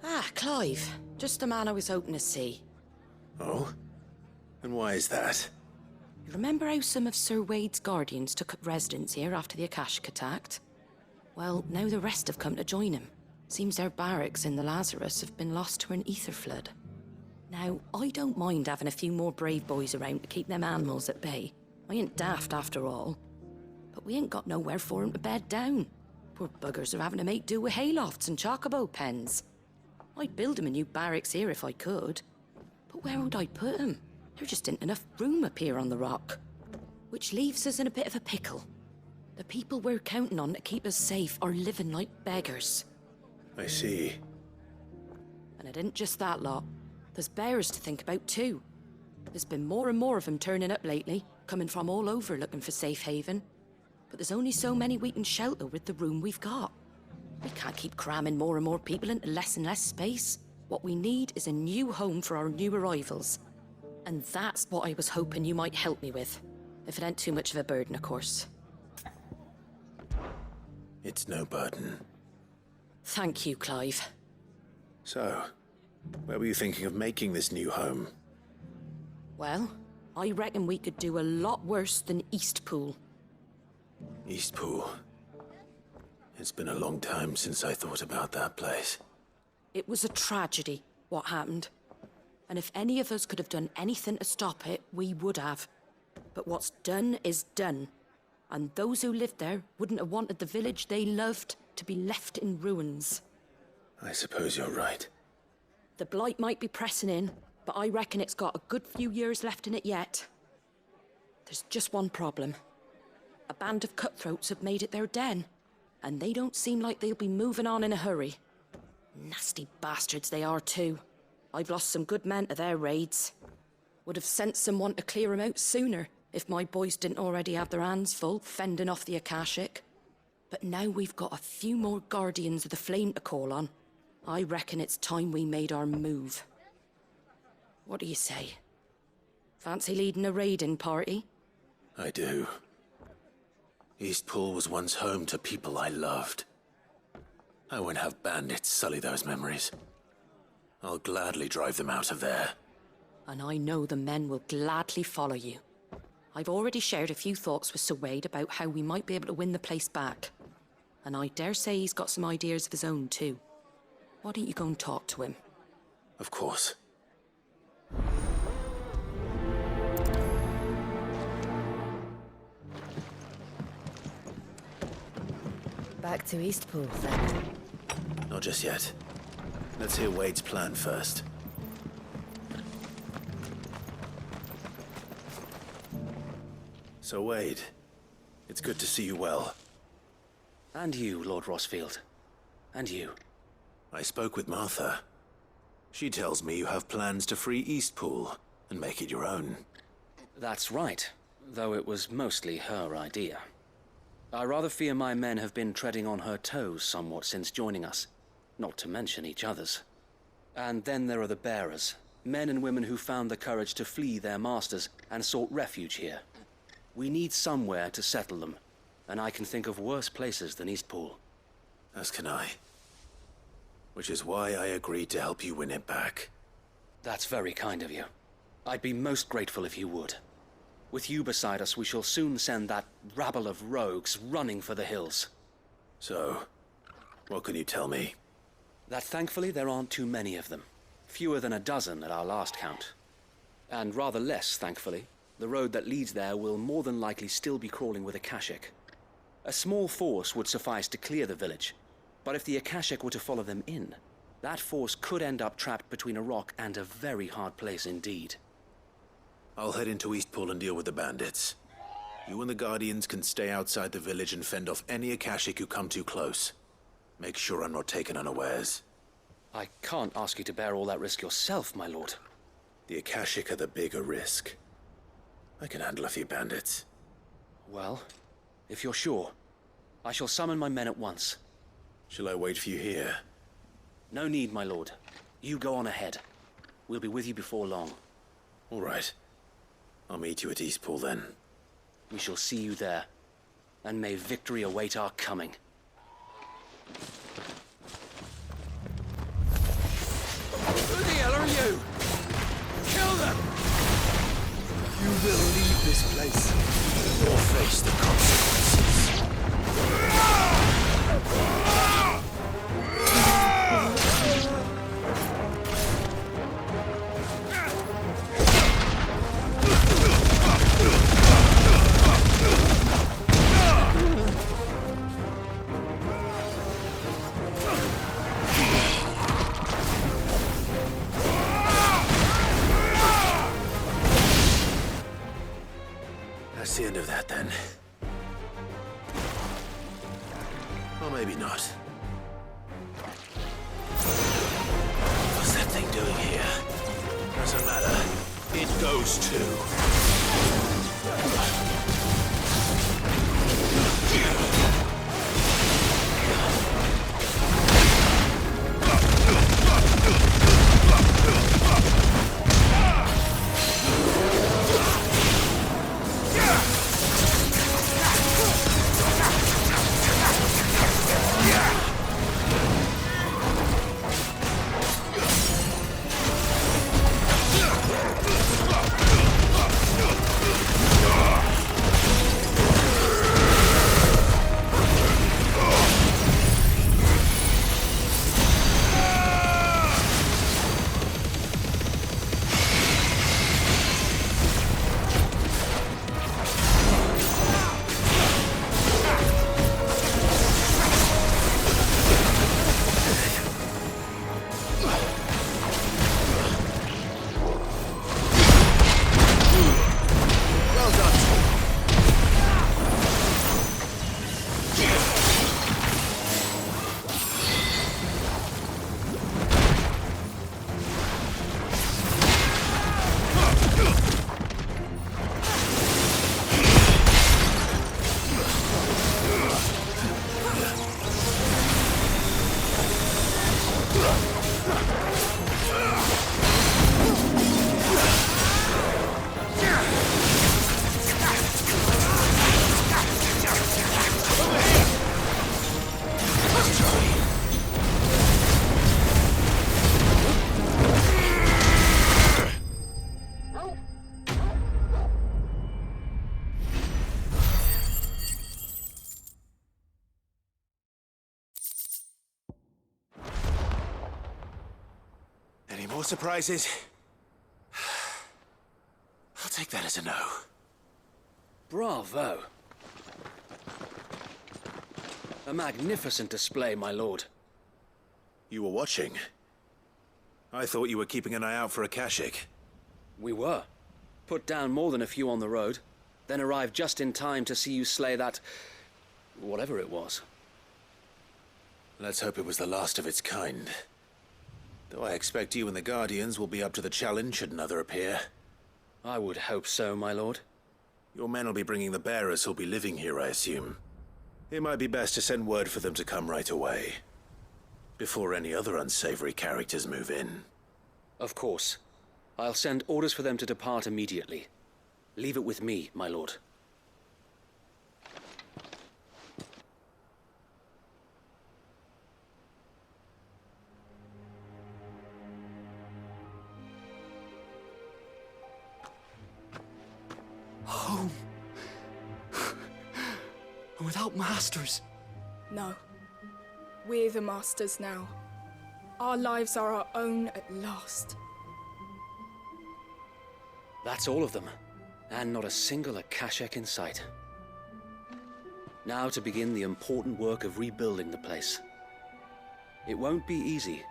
Ah, Clive. Just the man I was hoping to see. Oh? And why is that? You remember how some of Sir Wade's guardians took up residence here after the Akashic attacked? Well, now the rest have come to join him. Seems their barracks in the Lazarus have been lost to an ether flood. Now, I don't mind having a few more brave boys around to keep them animals at bay. I ain't daft after all. But we ain't got nowhere for 'em to bed down. Poor buggers are having to make do with haylofts and chocobo pens. I'd build 'em a new barracks here if I could. But where would I put 'em? There just ain't enough room up here on the rock. Which leaves us in a bit of a pickle. The people we're counting on to keep us safe are living like beggars. I see. And it ain't just that lot. There's bears to think about too. There's been more and more of them turning up lately, coming from all over looking for safe haven. But there's only so many we can shelter with the room we've got. We can't keep cramming more and more people into less and less space. What we need is a new home for our new arrivals. And that's what I was hoping you might help me with. If it ain't too much of a burden, of course. It's no burden. Thank you, Clive. So, where were you thinking of making this new home? Well, I reckon we could do a lot worse than Eastpool. Eastpool. It's been a long time since I thought about that place. It was a tragedy, what happened. And if any of us could have done anything to stop it, we would have. But what's done is done. And those who lived there wouldn't have wanted the village they loved to be left in ruins. I suppose you're right. The blight might be pressing in, but I reckon it's got a good few years left in it yet. There's just one problem. A band of cutthroats have made it their den, and they don't seem like they'll be moving on in a hurry. Nasty bastards they are too. I've lost some good men to their raids. Would have sent someone to clear 'em out sooner, if my boys didn't already have their hands full fending off the Akashic. But now we've got a few more guardians of the flame to call on. I reckon it's time we made our move. What do you say? Fancy leading a raiding party? I do. Eastpool was once home to people I loved. I won't have bandits sully those memories. I'll gladly drive them out of there. And I know the men will gladly follow you. I've already shared a few thoughts with Sir Wade about how we might be able to win the place back. And I dare say he's got some ideas of his own too. Why don't you go and talk to him? Of course. Back to Eastpool, then. Not just yet. Let's hear Wade's plan first. So Wade, it's good to see you well. And you, Lord Rossfield. And you. I spoke with Martha. She tells me you have plans to free Eastpool and make it your own. That's right, though it was mostly her idea. I rather fear my men have been treading on her toes somewhat since joining us, not to mention each other's. And then there are the bearers, men and women who found the courage to flee their masters and sought refuge here. We need somewhere to settle them, and I can think of worse places than Eastpool. As can I. Which is why I agreed to help you win it back. That's very kind of you. I'd be most grateful if you would. With you beside us, we shall soon send that rabble of rogues running for the hills. So, what can you tell me? That thankfully there aren't too many of them. Fewer than a dozen at our last count. And rather less, thankfully. The road that leads there will more than likely still be crawling with Akashic. A small force would suffice to clear the village, but if the Akashic were to follow them in, that force could end up trapped between a rock and a very hard place indeed. I'll head into Eastpool and deal with the bandits. You and the Guardians can stay outside the village and fend off any Akashic who come too close. Make sure I'm not taken unawares. I can't ask you to bear all that risk yourself, my lord. The Akashic are the bigger risk. I can handle a few bandits. Well, if you're sure, I shall summon my men at once. Shall I wait for you here? No need, my lord. You go on ahead. We'll be with you before long. All right. I'll meet you at Eastpool then. We shall see you there. And may victory await our coming. rise or face the consequences. That's the end of that, then. Or maybe not. What's that thing doing here? Doesn't matter. It goes too. Any more surprises? I'll take that as a no. Bravo. A magnificent display, my lord. You were watching. I thought you were keeping an eye out for Akashic. We were. Put down more than a few on the road, then arrived just in time to see you slay that... whatever it was. Let's hope it was the last of its kind. Though I expect you and the Guardians will be up to the challenge should another appear. I would hope so, my lord. Your men will be bringing the bearers who'll be living here, I assume. It might be best to send word for them to come right away, before any other unsavory characters move in. Of course. I'll send orders for them to depart immediately. Leave it with me, my lord. Home. Without masters. No. We're the masters now. Our lives are our own at last. That's all of them, and not a single Akashic in sight. Now to begin the important work of rebuilding the place. It won't be easy,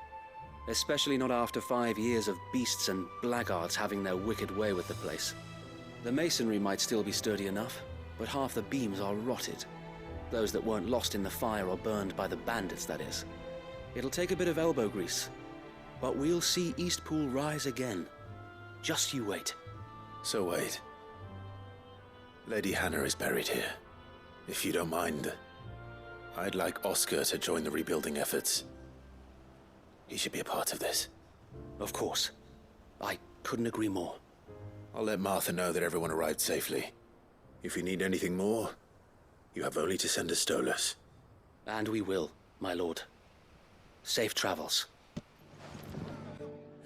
especially not after 5 years of beasts and blackguards having their wicked way with the place. The masonry might still be sturdy enough, but half the beams are rotted. Those that weren't lost in the fire or burned by the bandits, that is. It'll take a bit of elbow grease, but we'll see Eastpool rise again. Just you wait. So wait. Lady Hannah is buried here. If you don't mind, I'd like Oscar to join the rebuilding efforts. He should be a part of this. Of course. I couldn't agree more. I'll let Martha know that everyone arrived safely. If you need anything more, you have only to send a Stolas. And we will, my lord. Safe travels.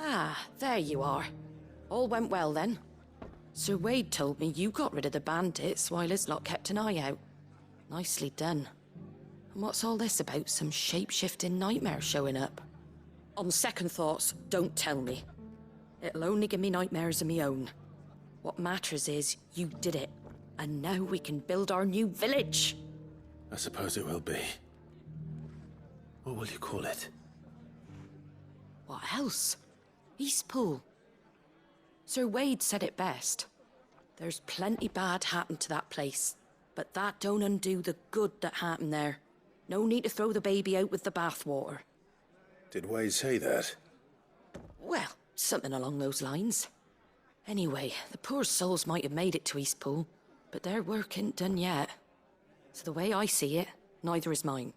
Ah, there you are. All went well then. Sir Wade told me you got rid of the bandits while his lot kept an eye out. Nicely done. And what's all this about some shape-shifting nightmare showing up? On second thoughts, don't tell me. It'll only give me nightmares of me own. What matters is, you did it. And now we can build our new village! I suppose it will be. What will you call it? What else? Eastpool. Sir Wade said it best. There's plenty bad happened to that place, but that don't undo the good that happened there. No need to throw the baby out with the bathwater. Did Wade say that? Well, something along those lines. Anyway, the poor souls might have made it to Eastpool, but their work ain't done yet. So the way I see it, neither is mine.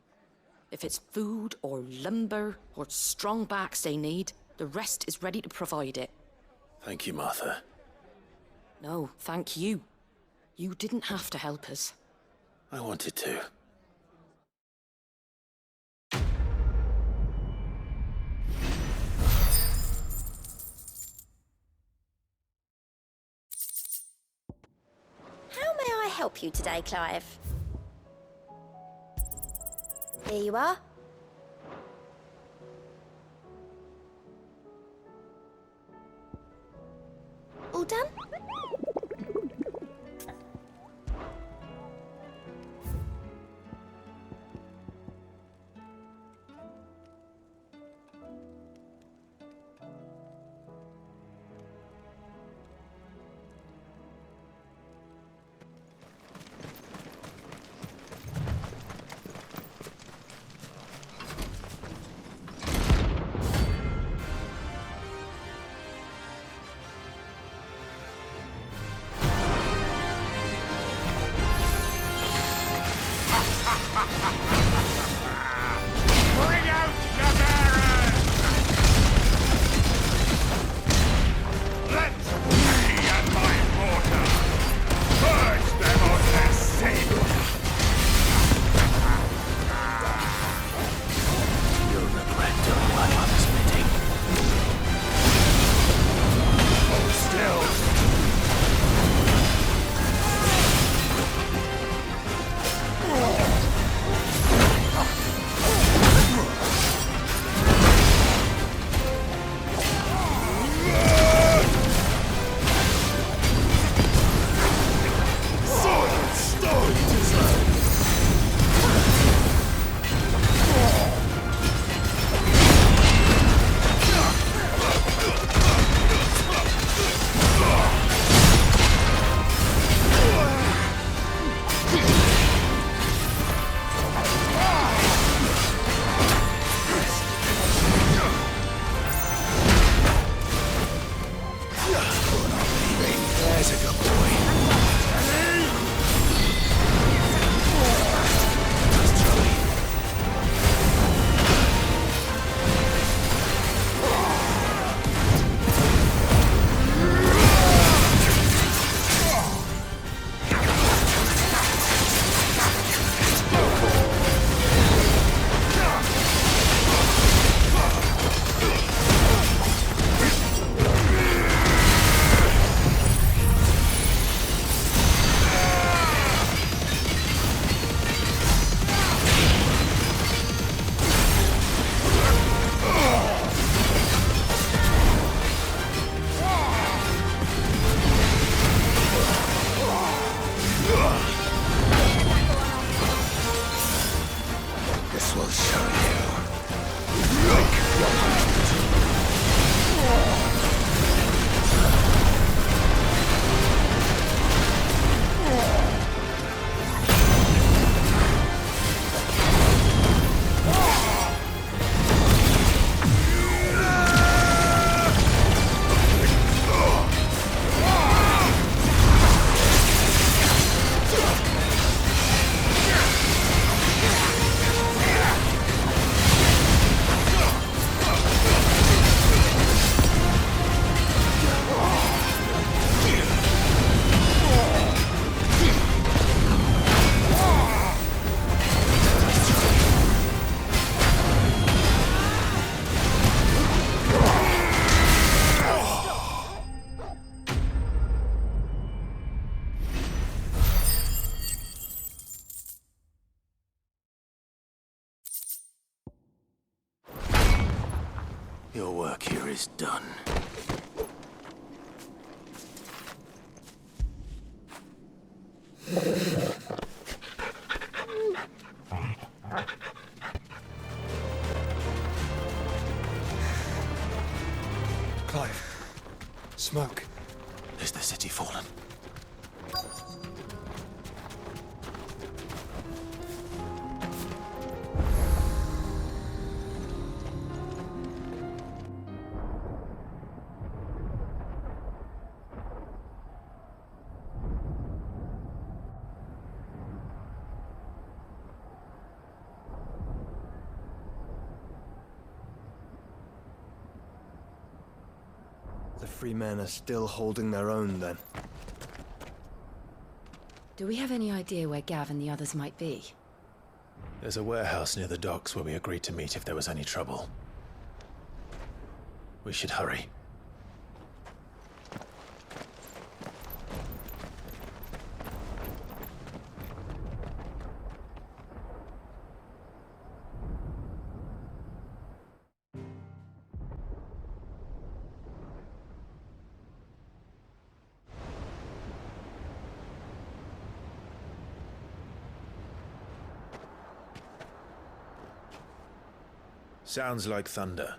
If it's food or lumber or strong backs they need, the rest is ready to provide it. Thank you, Martha. No, thank you. You didn't have to help us. I wanted to. How may I help you today, Clive? Here you are. All done? Your work here is done. Clive. Smoke. Is the city fallen? The free men are still holding their own, then. Do we have any idea where Gav and the others might be? There's a warehouse near the docks where we agreed to meet if there was any trouble. We should hurry. Sounds like thunder.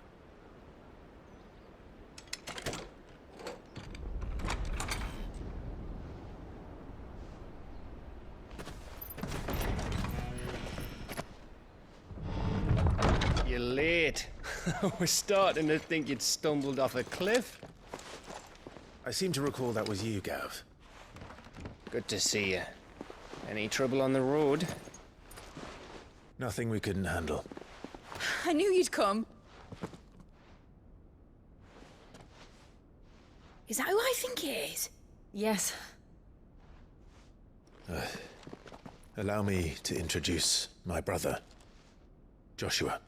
You're late. We're starting to think you'd stumbled off a cliff. I seem to recall that was you, Gav. Good to see you. Any trouble on the road? Nothing we couldn't handle. I knew you'd come. Is that who I think it is? Yes. Allow me to introduce my brother, Joshua.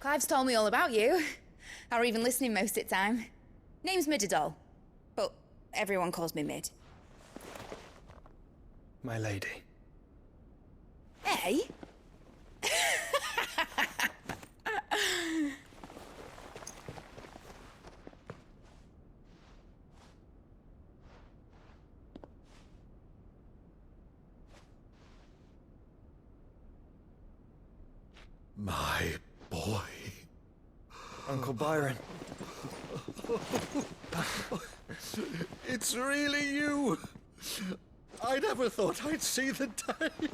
Clive's told me all about you. Or even listening most of the time. Name's Midadol, but everyone calls me Mid. My lady. Hey? My boy. Uncle Byron. It's really you! I never thought I'd see the day.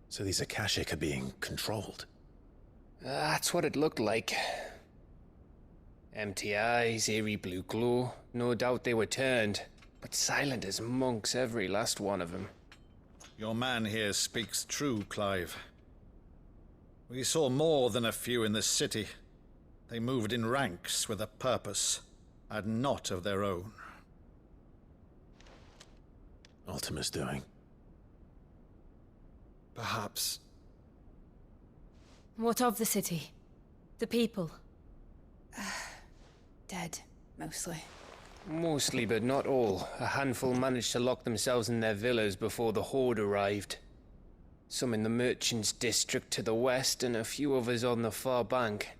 So these Akashic are being controlled. That's what it looked like. Empty eyes, eerie blue glow. No doubt they were turned, but silent as monks, every last one of them. Your man here speaks true, Clive. We saw more than a few in the city. They moved in ranks with a purpose, and not of their own. Ultima's doing. Perhaps. What of the city? The people? Dead, mostly. Mostly, but not all. A handful managed to lock themselves in their villas before the horde arrived. Some in the merchants' district to the west, and a few others on the far bank.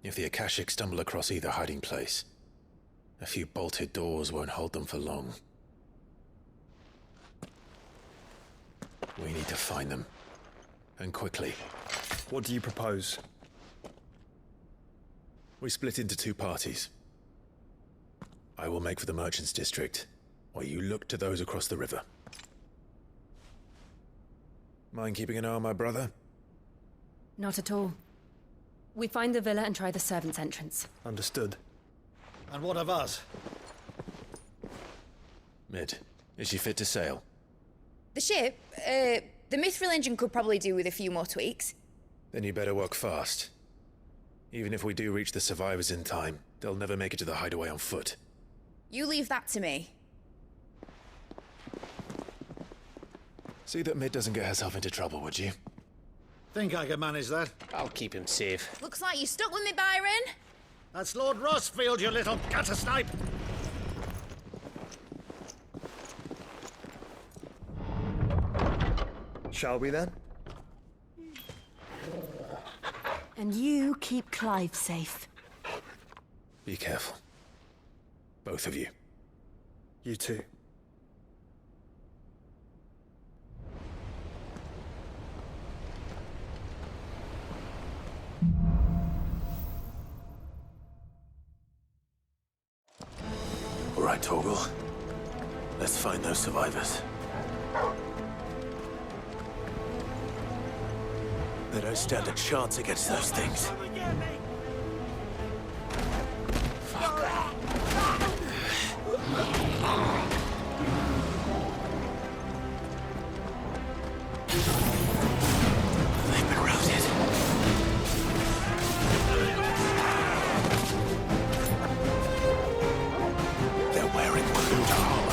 If the Akashic stumble across either hiding place, a few bolted doors won't hold them for long. We need to find them. And quickly. What do you propose? We split into two parties. I will make for the merchants' district, while you look to those across the river. Mind keeping an eye on my brother? Not at all. We find the villa and try the servants' entrance. Understood. And what of us? Mid, is she fit to sail? The ship, the mithril engine could probably do with a few more tweaks. Then you better work fast. Even if we do reach the survivors in time, they'll never make it to the hideaway on foot. You leave that to me. See that Mid doesn't get herself into trouble, would you? Think I can manage that? I'll keep him safe. Looks like you stuck with me, Byron. That's Lord Rossfield, you little gutter snipe! Shall we then? And you keep Clive safe. Be careful. Both of you. You too. All right, Torgal. Let's find those survivors. They don't stand a chance against those things. They've been routed. They're wearing Waloeder armor.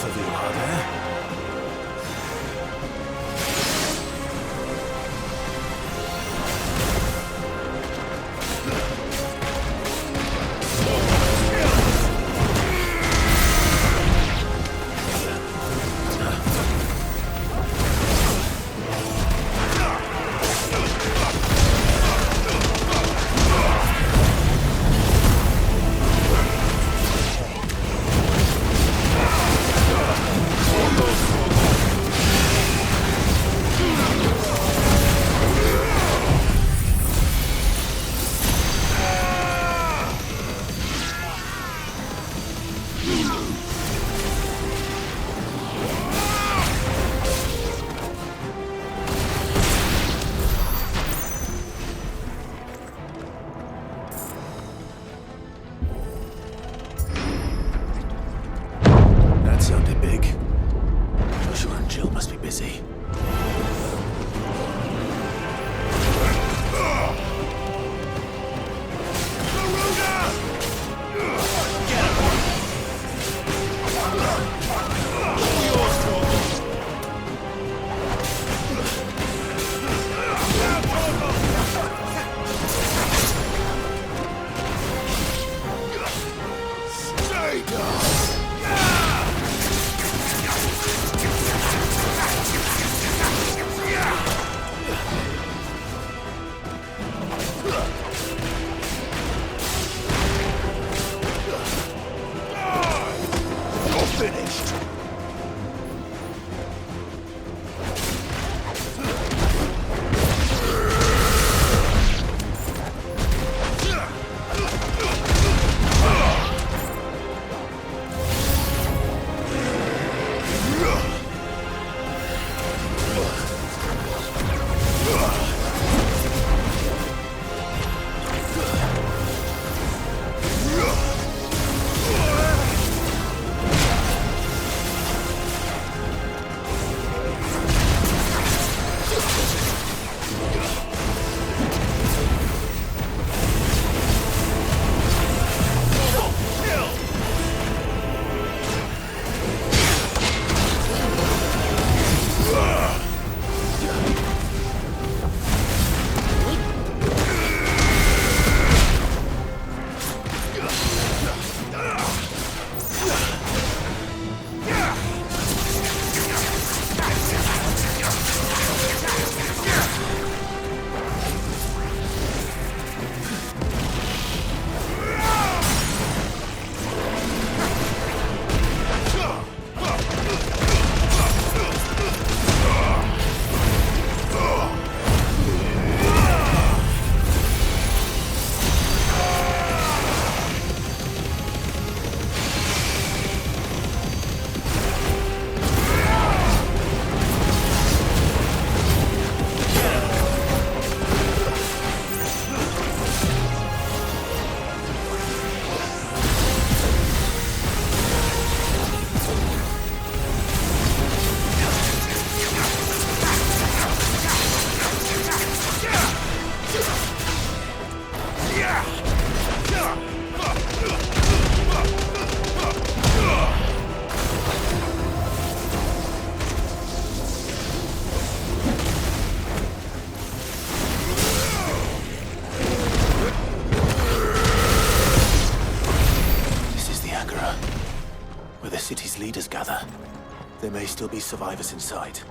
of you, are there? city's leaders gather. There may still be survivors inside.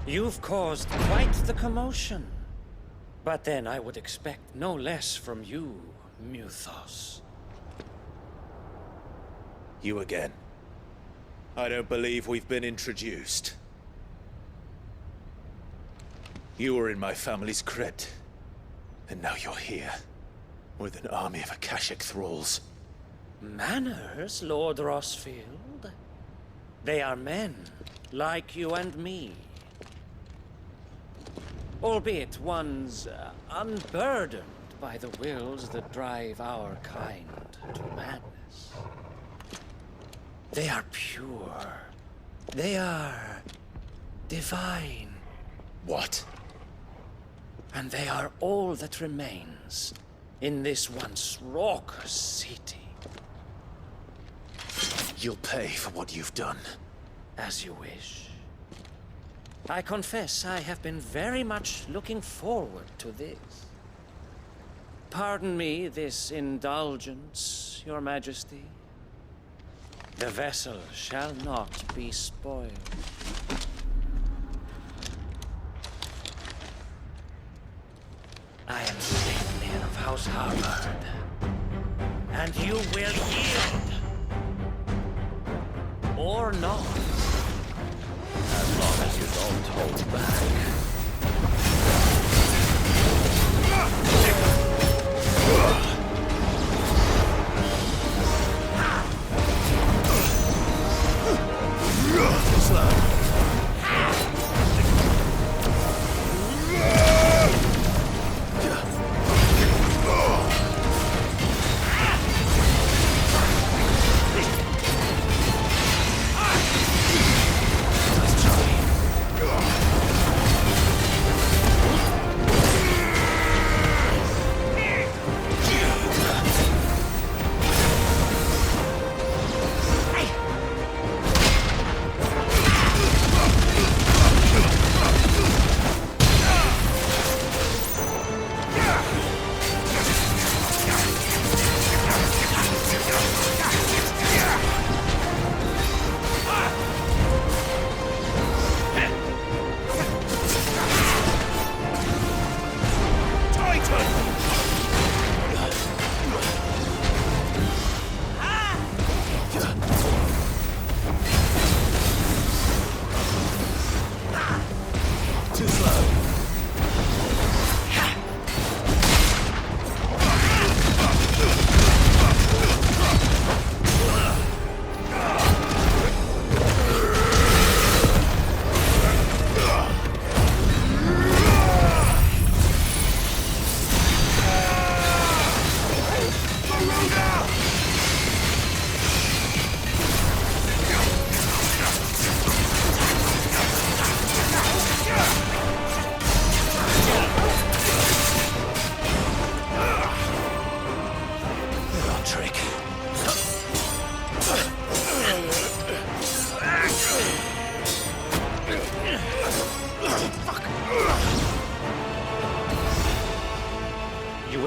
You've caused quite the commotion. But then I would expect no less from you, Muthos. You again. I don't believe we've been introduced. You were in my family's crypt. And now you're here. With an army of Akashic thralls. Manners, Lord Rossfield? They are men, like you and me. Albeit ones unburdened by the wills that drive our kind to madness. They are pure. They are divine. What? And they are all that remains in this once raucous city. You'll pay for what you've done. As you wish. I confess I have been very much looking forward to this. Pardon me this indulgence, Your Majesty. The vessel shall not be spoiled. I am Sleipnir of House Harvard, and you will yield. Or not. As long as you don't hold back.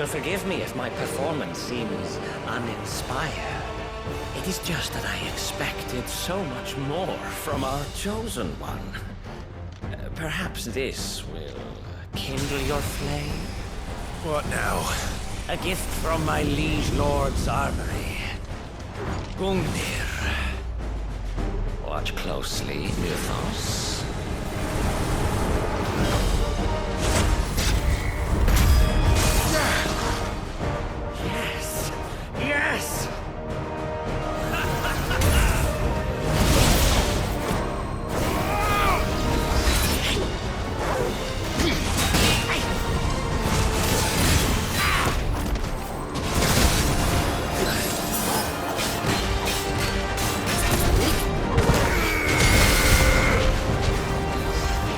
Forgive me if my performance seems uninspired. It is just that I expected so much more from our chosen one. Perhaps this will kindle your flame? What now? A gift from my liege lord's armory. Gungnir. Watch closely, Muthos. Yes! Yes!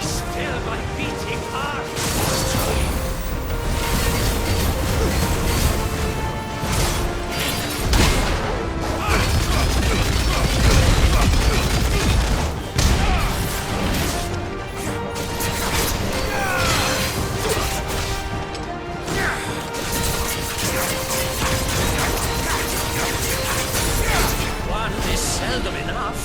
Still my beating heart! One is seldom enough.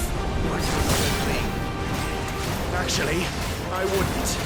Actually, I wouldn't.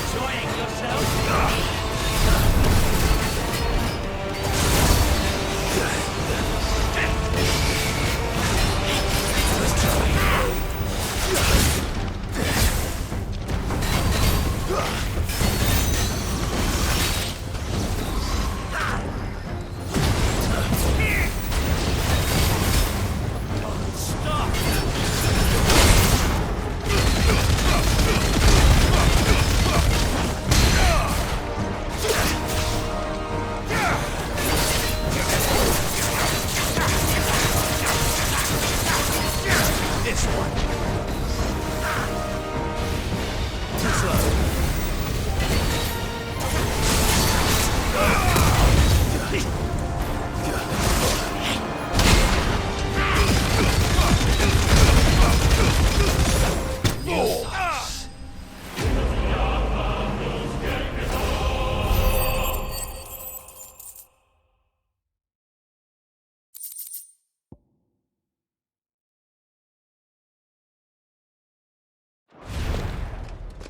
Enjoying yourself? Don't stop! This one. Too slow.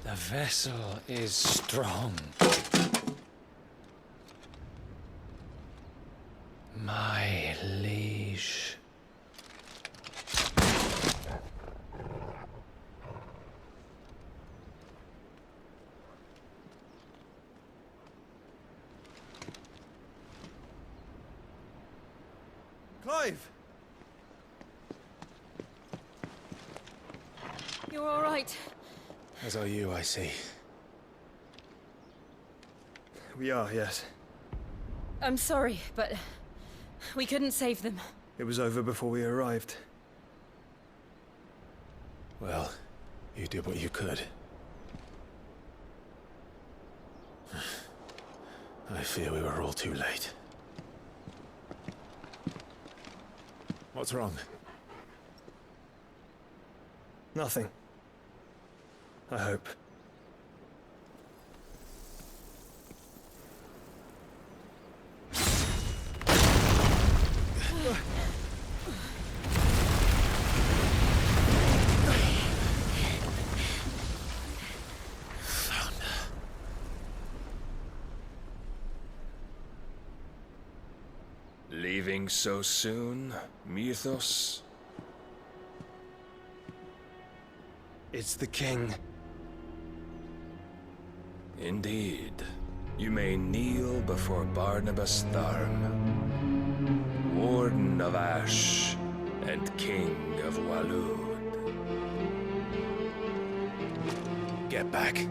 The vessel is strong. My liege. Clive! You're all right. As are you, I see. We are, yes. I'm sorry, but we couldn't save them. It was over before we arrived. Well, you did what you could. I fear we were all too late. What's wrong? Nothing. I hope. Leaving so soon, Mythos? It's the king. Indeed. You may kneel before Barnabas Tharm, Warden of Ash and King of Waloed. Get back.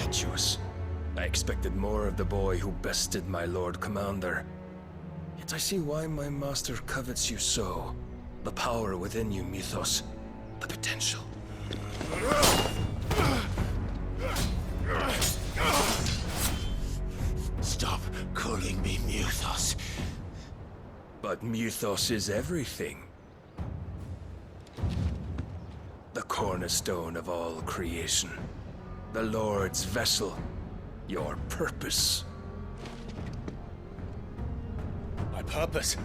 impetuous. I expected more of the boy who bested my Lord Commander. Yet I see why my master covets you so. The power within you, Mythos. The potential. Stop calling me Mythos. But Mythos is everything. The cornerstone of all creation. The Lord's vessel. Your purpose. My purpose?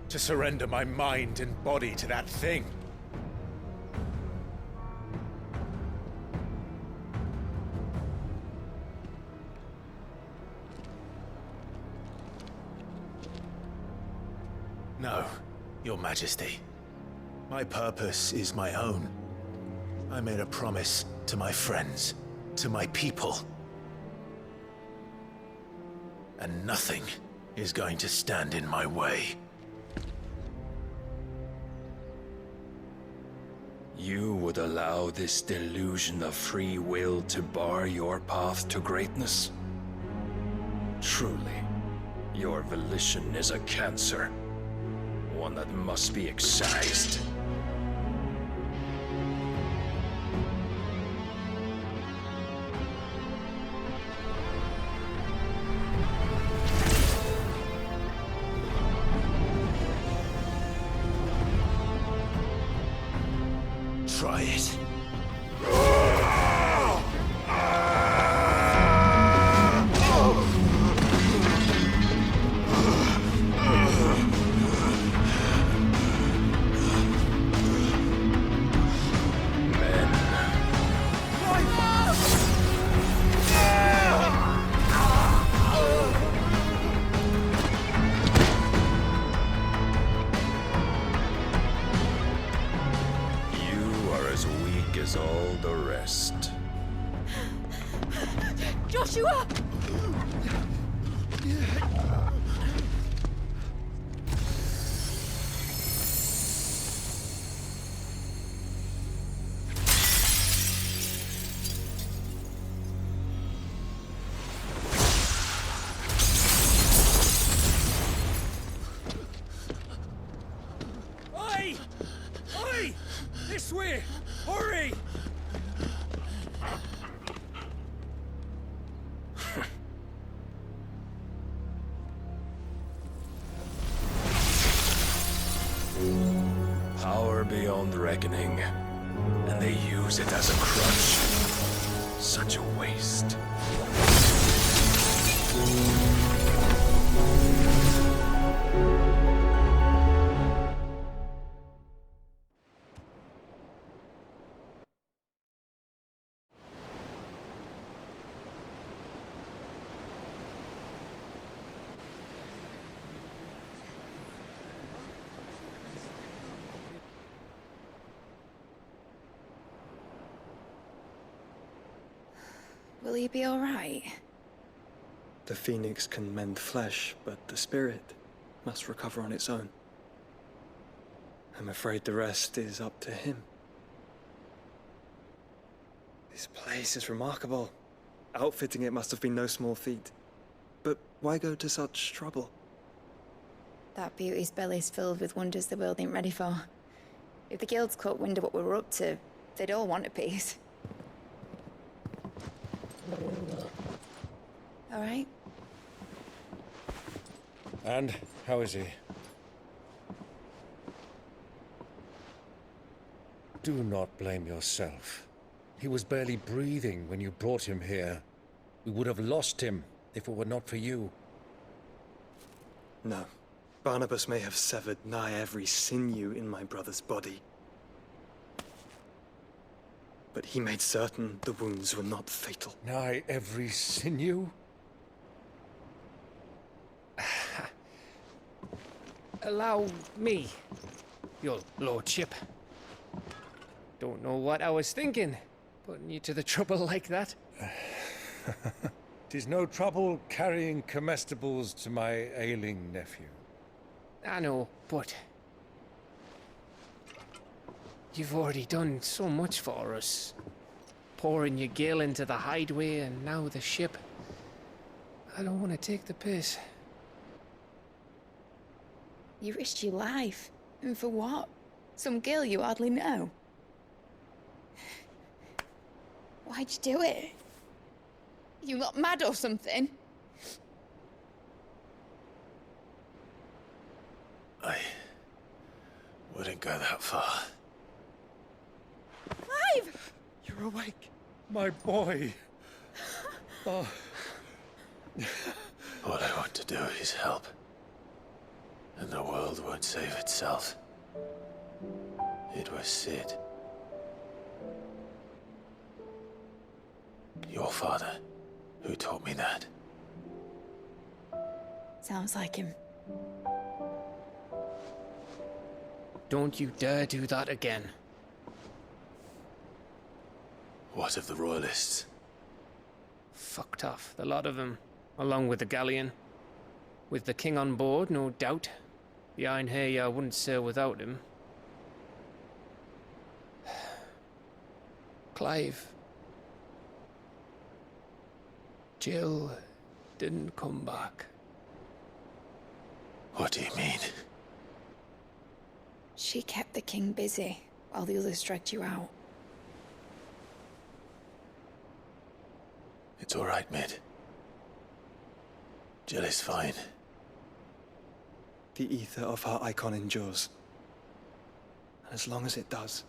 To surrender my mind and body to that thing. No, Your Majesty. My purpose is my own. I made a promise to my friends, to my people. And nothing is going to stand in my way. You would allow this delusion of free will to bar your path to greatness? Truly, your volition is a cancer. One that must be excised. Try it. All the rest. Joshua! Oi! Oi! This way! Hurry! Power beyond reckoning, and they use it as a crutch. Such a waste. Will he be all right? The phoenix can mend flesh, but the spirit must recover on its own. I'm afraid the rest is up to him. This place is remarkable. Outfitting it must have been no small feat. But why go to such trouble? That beauty's belly's filled with wonders the world ain't ready for. If the guilds caught wind of what we were up to, they'd all want a piece. All right? And how is he? Do not blame yourself. He was barely breathing when you brought him here. We would have lost him if it were not for you. No. Barnabas may have severed nigh every sinew in my brother's body. But he made certain the wounds were not fatal. Nigh every sinew? Allow me, your lordship. Don't know what I was thinking, putting you to the trouble like that. 'Tis no trouble carrying comestibles to my ailing nephew. I know, but you've already done so much for us. pouring your gale into the hideaway and now the ship. I don't want to take the piss. You risked your life. And for what? Some girl you hardly know. Why'd you do it? You not mad or something? I wouldn't go that far. Clive! You're awake, my boy. Oh. All I want to do is help. And the world won't save itself. It was Sid. Your father, who taught me that. Sounds like him. Don't you dare do that again. What of the Royalists? Fucked off, the lot of them, along with the galleon. With the king on board, no doubt. The Iron Hair wouldn't sail without him. Clive. Jill didn't come back. What do you mean? She kept the king busy while the others dragged you out. It's all right, Mid. Jill is fine. The ether of her icon endures. And as long as it does,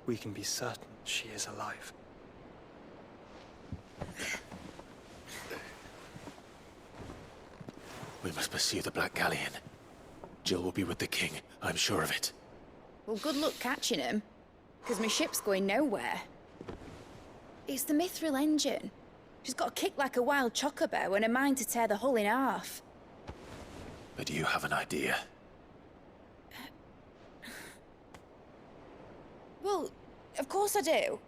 we can be certain she is alive. We must pursue the Black Galleon. Jill will be with the king, I'm sure of it. Well, good luck catching him, because my ship's going nowhere. It's the Mithril engine. She's got a kick like a wild chocobo and a mind to tear the hull in half. But you have an idea. Well, of course I do.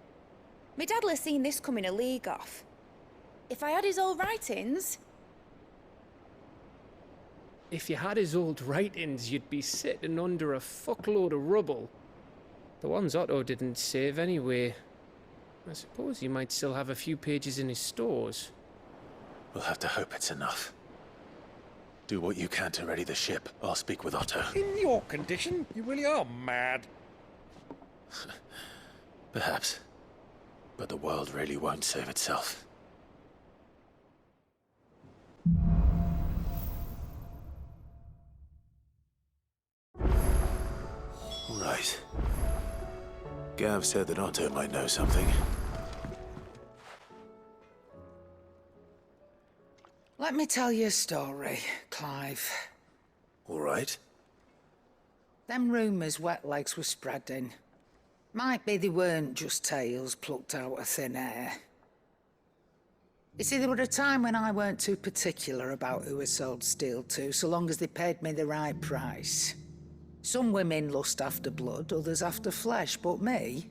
My dad'll have seen this coming a league off. If I had his old writings... If you had his old writings, you'd be sitting under a fuckload of rubble. The ones Otto didn't save anyway. I suppose he might still have a few pages in his stores. We'll have to hope it's enough. Do what you can to ready the ship. I'll speak with Otto. In your condition, you really are mad. Perhaps. But the world really won't save itself. Right. Gav said that Otto might know something. Let me tell you a story, Clive. All right. Them rumours Wetlegs were spreading. Might be they weren't just tales plucked out of thin air. You see, there were a time when I weren't too particular about who I sold steel to, so long as they paid me the right price. Some women lust after blood, others after flesh, but me,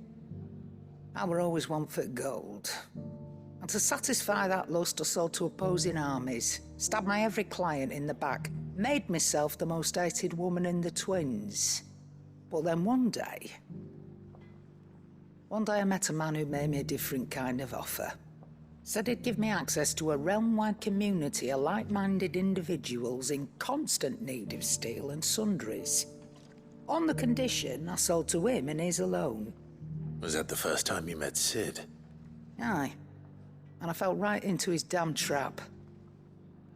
I were always one for gold. And to satisfy that lust, I sold to opposing armies, stabbed my every client in the back, made myself the most hated woman in the twins. But then one day I met a man who made me a different kind of offer. Said he'd give me access to a realm-wide community of like-minded individuals in constant need of steel and sundries. On the condition I sold to him and his alone. Was that the first time you met Sid? Aye. And I fell right into his damn trap.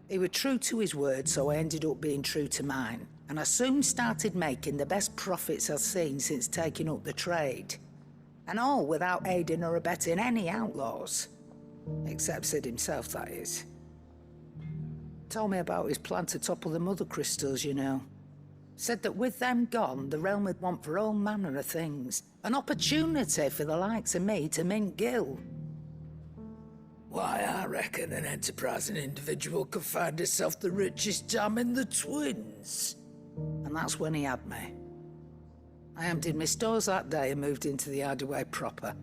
He was true to his word, so I ended up being true to mine. And I soon started making the best profits I've seen since taking up the trade. And all without aiding or abetting any outlaws. Except Sid himself, that is. Told me about his plan to topple the mother crystals, you know. Said that with them gone, the realm would want for all manner of things. An opportunity for the likes of me to mint gil. Why, I reckon an enterprising individual could find himself the richest dam in the twins. And that's when he had me. I emptied my stores that day and moved into the hideaway proper.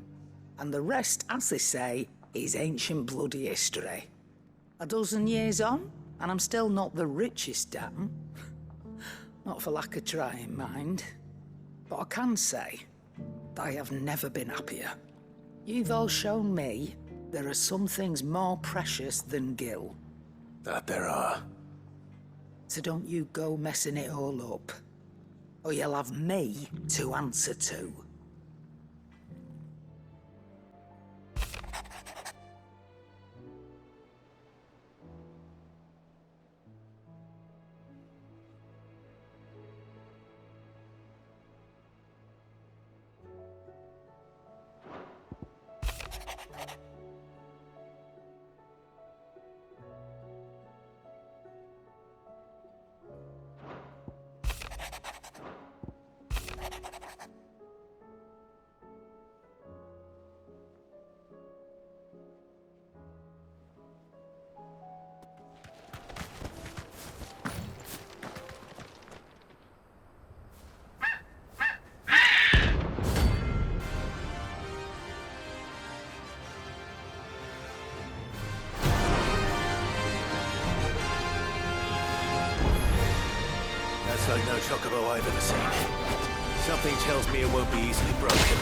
And the rest, as they say, is ancient bloody history. A dozen years on, and I'm still not the richest dam. Not for lack of trying, mind. But I can say that I have never been happier. You've all shown me there are some things more precious than Gil. That there are. So don't you go messing it all up, or you'll have me to answer to. That's like no chocobo I've ever seen. Something tells me it won't be easily broken.